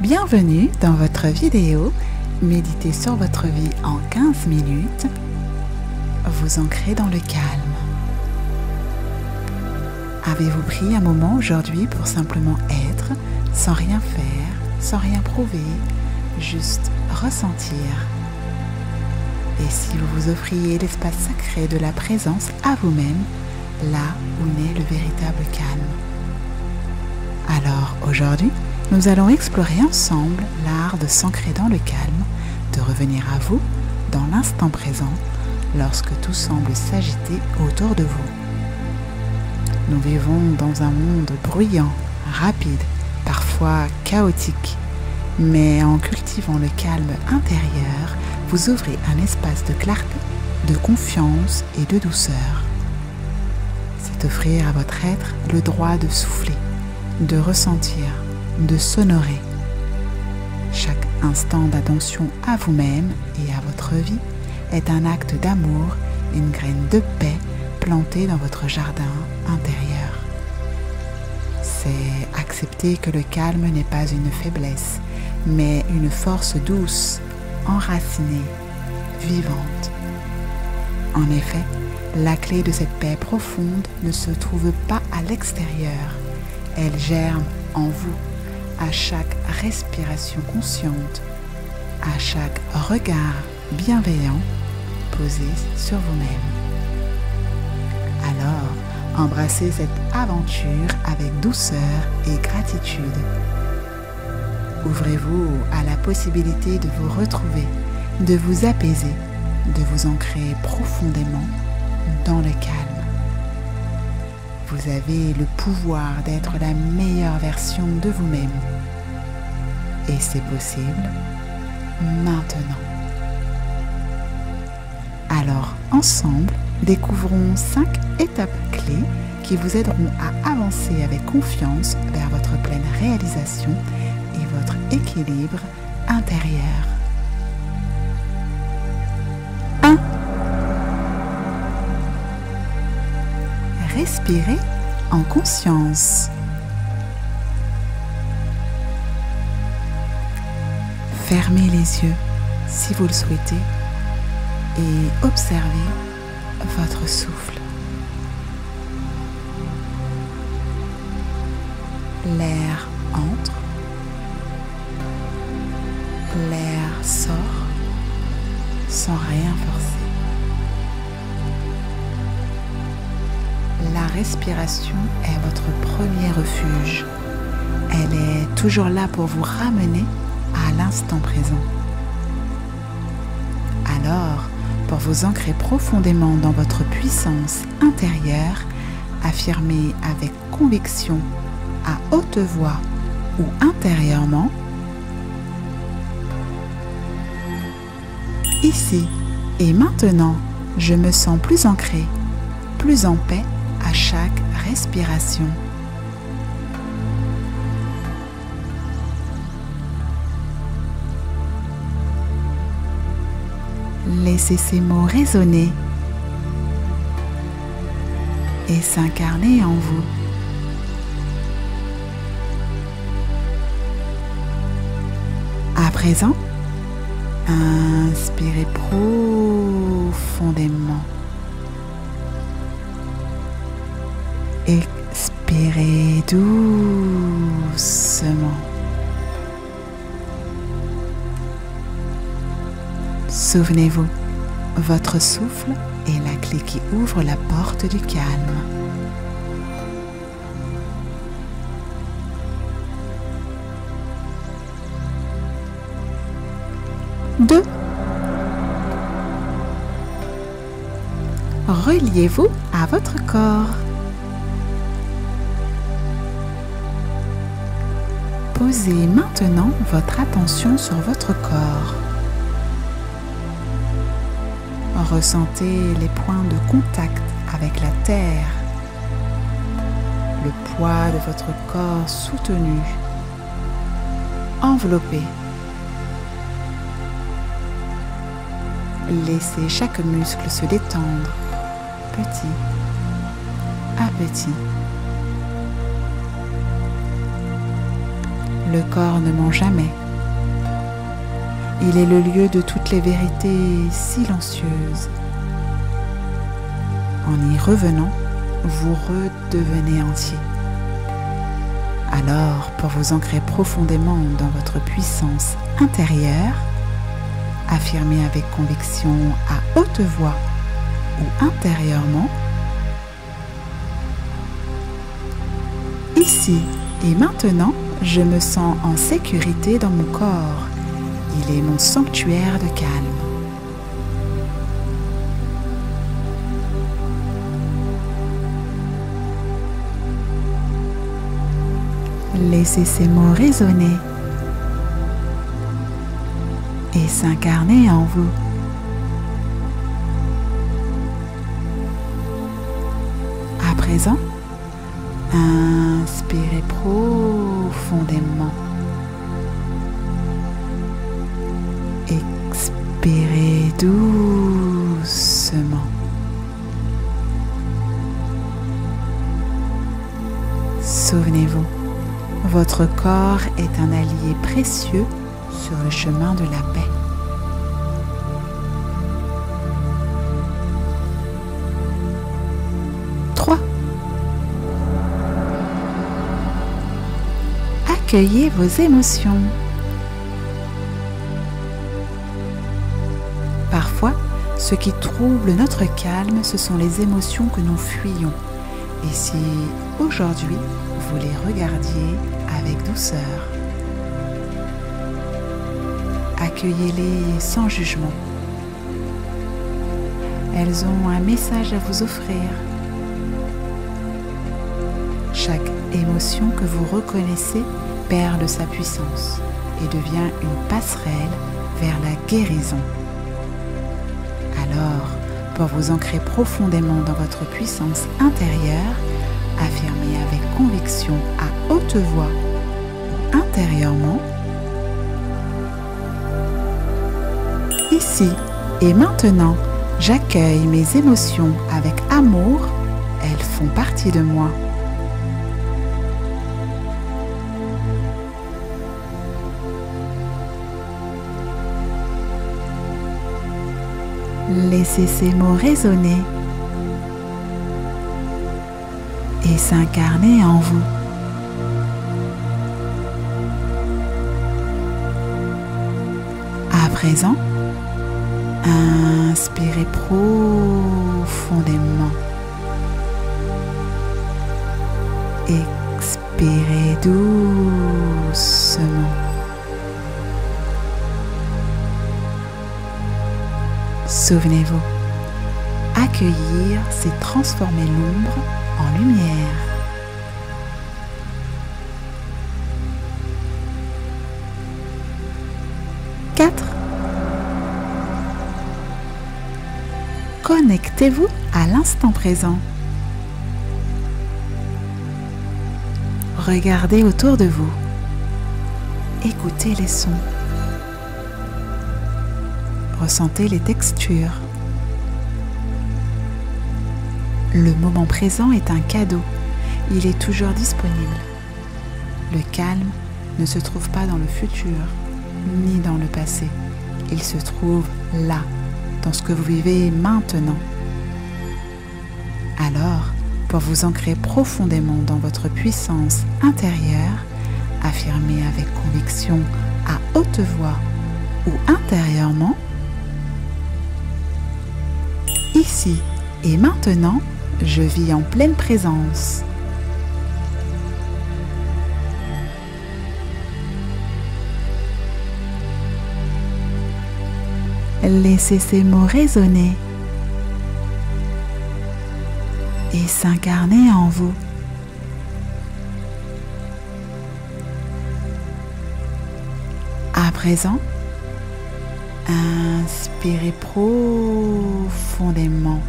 Bienvenue dans votre vidéo Méditez sur votre vie en 15 minutes. Vous ancrez dans le calme. Avez-vous pris un moment aujourd'hui pour simplement être, sans rien faire, sans rien prouver, juste ressentir? Et si vous vous offriez l'espace sacré de la présence à vous-même, là où naît le véritable calme? Alors aujourd'hui, nous allons explorer ensemble l'art de s'ancrer dans le calme, de revenir à vous, dans l'instant présent, lorsque tout semble s'agiter autour de vous. Nous vivons dans un monde bruyant, rapide, parfois chaotique, mais en cultivant le calme intérieur, vous ouvrez un espace de clarté, de confiance et de douceur. C'est offrir à votre être le droit de souffler, de ressentir, de s'honorer. Chaque instant d'attention à vous-même et à votre vie est un acte d'amour, une graine de paix plantée dans votre jardin intérieur. C'est accepter que le calme n'est pas une faiblesse, mais une force douce, enracinée, vivante. En effet, la clé de cette paix profonde ne se trouve pas à l'extérieur. Elle germe en vous, à chaque respiration consciente, à chaque regard bienveillant posé sur vous-même. Alors, embrassez cette aventure avec douceur et gratitude. Ouvrez-vous à la possibilité de vous retrouver, de vous apaiser, de vous ancrer profondément dans le calme. Vous avez le pouvoir d'être la meilleure version de vous-même. Et c'est possible maintenant. Alors, ensemble, découvrons 5 étapes clés qui vous aideront à avancer avec confiance vers votre pleine réalisation et votre équilibre intérieur. 1. Respirez en conscience. Fermez les yeux si vous le souhaitez et observez votre souffle. L'air entre, l'air sort sans rien forcer. La respiration est votre premier refuge. Elle est toujours là pour vous ramener à l'instant présent. Alors, pour vous ancrer profondément dans votre puissance intérieure, affirmez avec conviction, à haute voix ou intérieurement: ici et maintenant, je me sens plus ancré, plus en paix à chaque respiration. Laissez ces mots résonner et s'incarner en vous. À présent, inspirez profondément. Expirez doucement. Souvenez-vous, votre souffle est la clé qui ouvre la porte du calme. 2. Reliez-vous à votre corps. Posez maintenant votre attention sur votre corps. Ressentez les points de contact avec la terre, le poids de votre corps soutenu, enveloppé. Laissez chaque muscle se détendre, petit à petit. Le corps ne ment jamais. Il est le lieu de toutes les vérités silencieuses. En y revenant, vous redevenez entier. Alors, pour vous ancrer profondément dans votre puissance intérieure, affirmez avec conviction à haute voix ou intérieurement: ici et maintenant, je me sens en sécurité dans mon corps. Il est mon sanctuaire de calme. Laissez ces mots résonner et s'incarner en vous. À présent, inspirez profondément. Expirez doucement. Souvenez-vous, votre corps est un allié précieux sur le chemin de la paix. Accueillez vos émotions. Parfois, ce qui trouble notre calme, ce sont les émotions que nous fuyons. Et si aujourd'hui, vous les regardiez avec douceur, accueillez-les sans jugement. Elles ont un message à vous offrir. Chaque émotion que vous reconnaissez perd de sa puissance et devient une passerelle vers la guérison. Alors, pour vous ancrer profondément dans votre puissance intérieure, affirmez avec conviction à haute voix ou intérieurement: ici et maintenant, j'accueille mes émotions avec amour, elles font partie de moi. Laissez ces mots résonner et s'incarner en vous. À présent, inspirez profondément. Expirez doucement. Souvenez-vous, accueillir, c'est transformer l'ombre en lumière. Quatre. Connectez-vous à l'instant présent. Regardez autour de vous. Écoutez les sons. Ressentez les textures. Le moment présent est un cadeau. Il est toujours disponible. Le calme ne se trouve pas dans le futur, ni dans le passé. Il se trouve là, dans ce que vous vivez maintenant. Alors, pour vous ancrer profondément dans votre puissance intérieure, affirmez avec conviction à haute voix ou intérieurement: ici et maintenant, je vis en pleine présence. Laissez ces mots résonner et s'incarner en vous. À présent, inspirez profondément.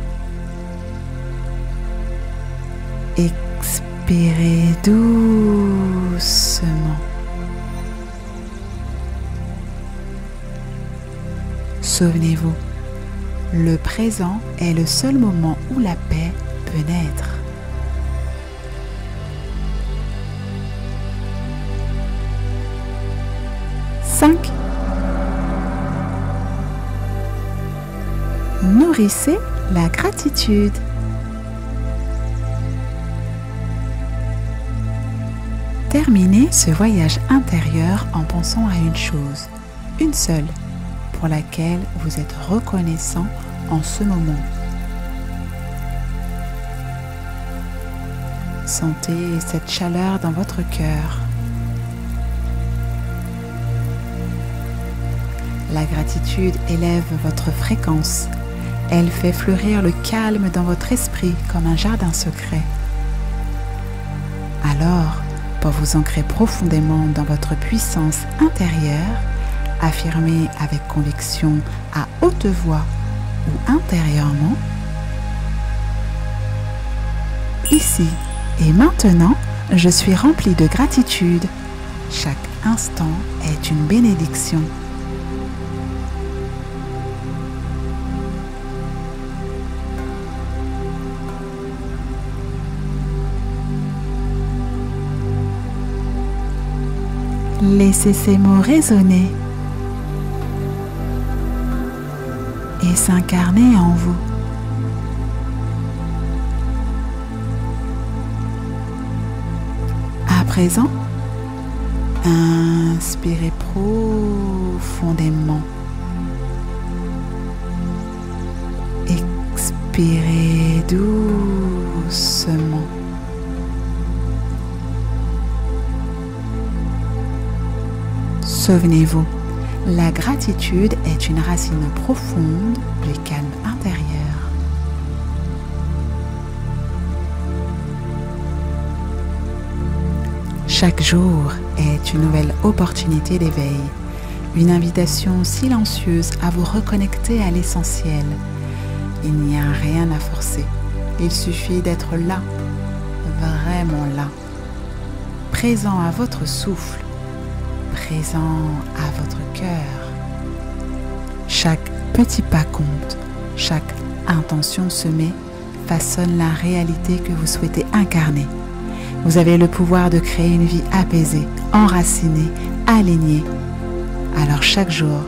Expirez doucement. Souvenez-vous, le présent est le seul moment où la paix peut naître. Nourrissez la gratitude. Terminez ce voyage intérieur en pensant à une chose, une seule, pour laquelle vous êtes reconnaissant en ce moment. Sentez cette chaleur dans votre cœur. La gratitude élève votre fréquence. Elle fait fleurir le calme dans votre esprit comme un jardin secret. Alors, pour vous ancrer profondément dans votre puissance intérieure, affirmez avec conviction à haute voix ou intérieurement: ici et maintenant, je suis rempli de gratitude. Chaque instant est une bénédiction. Laissez ces mots résonner et s'incarner en vous. À présent, inspirez profondément. Expirez doucement. Souvenez-vous, la gratitude est une racine profonde du calme intérieur. Chaque jour est une nouvelle opportunité d'éveil, une invitation silencieuse à vous reconnecter à l'essentiel. Il n'y a rien à forcer, il suffit d'être là, vraiment là, présent à votre souffle, présent à votre cœur. Chaque petit pas compte, chaque intention semée façonne la réalité que vous souhaitez incarner. Vous avez le pouvoir de créer une vie apaisée, enracinée, alignée. Alors chaque jour,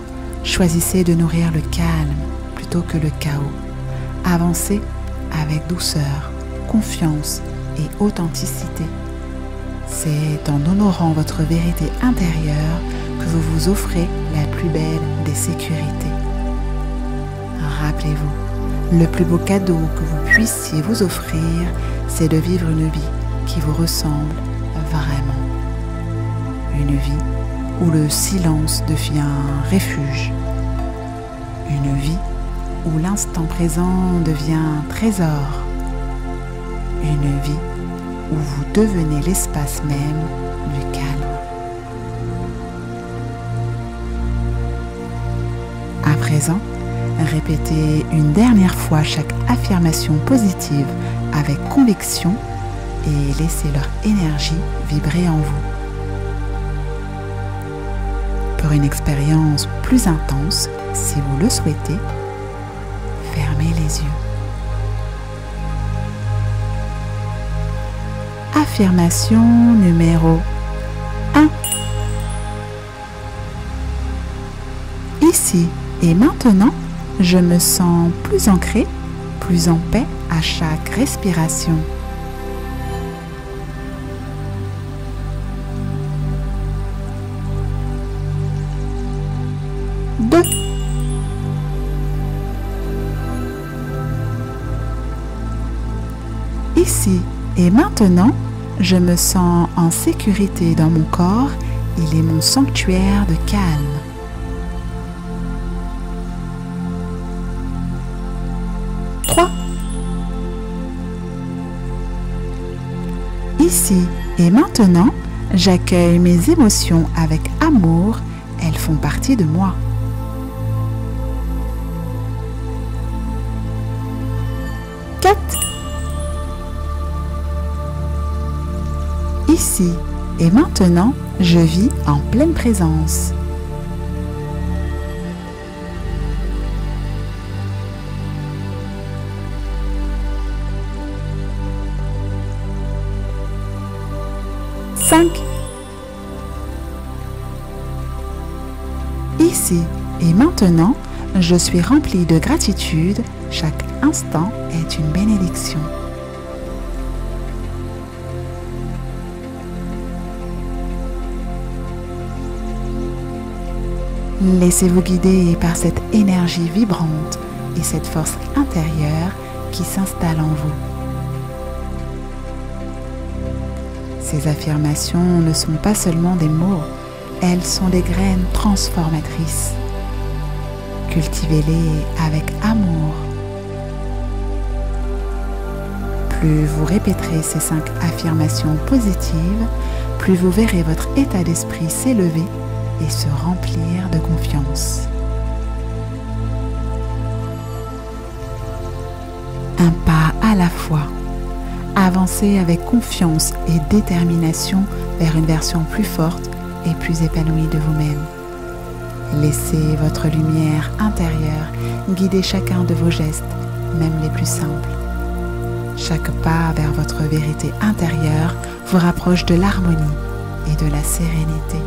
choisissez de nourrir le calme plutôt que le chaos. Avancez avec douceur, confiance et authenticité. C'est en honorant votre vérité intérieure que vous vous offrez la plus belle des sécurités. Rappelez-vous, le plus beau cadeau que vous puissiez vous offrir, c'est de vivre une vie qui vous ressemble vraiment. Une vie où le silence devient un refuge. Une vie où l'instant présent devient un trésor. Une vie où vous devenez l'espace même du calme. À présent, répétez une dernière fois chaque affirmation positive avec conviction et laissez leur énergie vibrer en vous. Pour une expérience plus intense, si vous le souhaitez, fermez les yeux. Affirmation numéro 1. Ici et maintenant, je me sens plus ancré, plus en paix à chaque respiration. 2. Ici et maintenant, je me sens en sécurité dans mon corps. Il est mon sanctuaire de calme. 3. Ici et maintenant, j'accueille mes émotions avec amour. Elles font partie de moi. 4. Ici et maintenant, je vis en pleine présence. 5. Ici et maintenant, Je suis rempli de gratitude, chaque instant est une bénédiction. Laissez-vous guider par cette énergie vibrante et cette force intérieure qui s'installe en vous. Ces affirmations ne sont pas seulement des mots, elles sont des graines transformatrices. Cultivez-les avec amour. Plus vous répéterez ces 5 affirmations positives, plus vous verrez votre état d'esprit s'élever et se remplir de confiance. Un pas à la fois. Avancez avec confiance et détermination vers une version plus forte et plus épanouie de vous-même. Laissez votre lumière intérieure guider chacun de vos gestes, même les plus simples. Chaque pas vers votre vérité intérieure vous rapproche de l'harmonie et de la sérénité.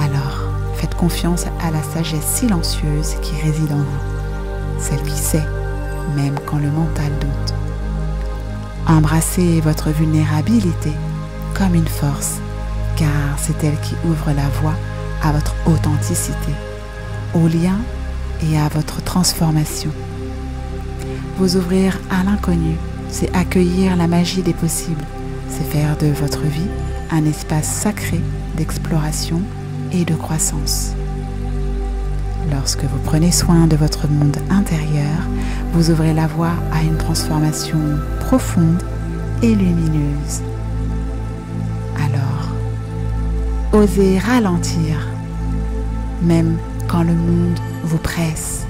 Alors, faites confiance à la sagesse silencieuse qui réside en vous, celle qui sait, même quand le mental doute. Embrassez votre vulnérabilité comme une force, car c'est elle qui ouvre la voie à votre authenticité, au lien et à votre transformation. Vous ouvrir à l'inconnu, c'est accueillir la magie des possibles, c'est faire de votre vie un espace sacré d'exploration et de croissance. Lorsque vous prenez soin de votre monde intérieur, vous ouvrez la voie à une transformation profonde et lumineuse. Alors, osez ralentir, même quand le monde vous presse.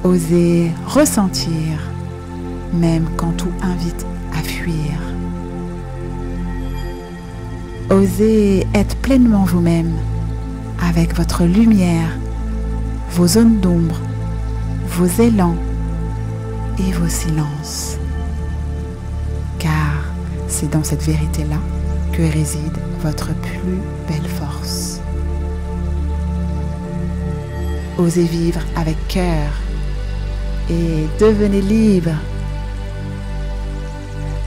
Osez ressentir, même quand tout invite à fuir. Osez être pleinement vous-même, avec votre lumière, vos zones d'ombre, vos élans et vos silences. Car c'est dans cette vérité-là que réside votre plus belle force. Osez vivre avec cœur et devenez libre.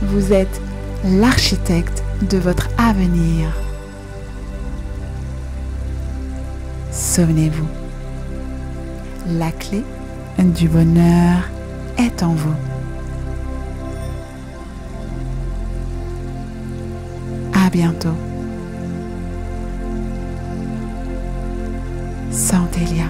Vous êtes l'architecte de votre avenir. Souvenez-vous, la clé du bonheur est en vous. À bientôt. Santelia.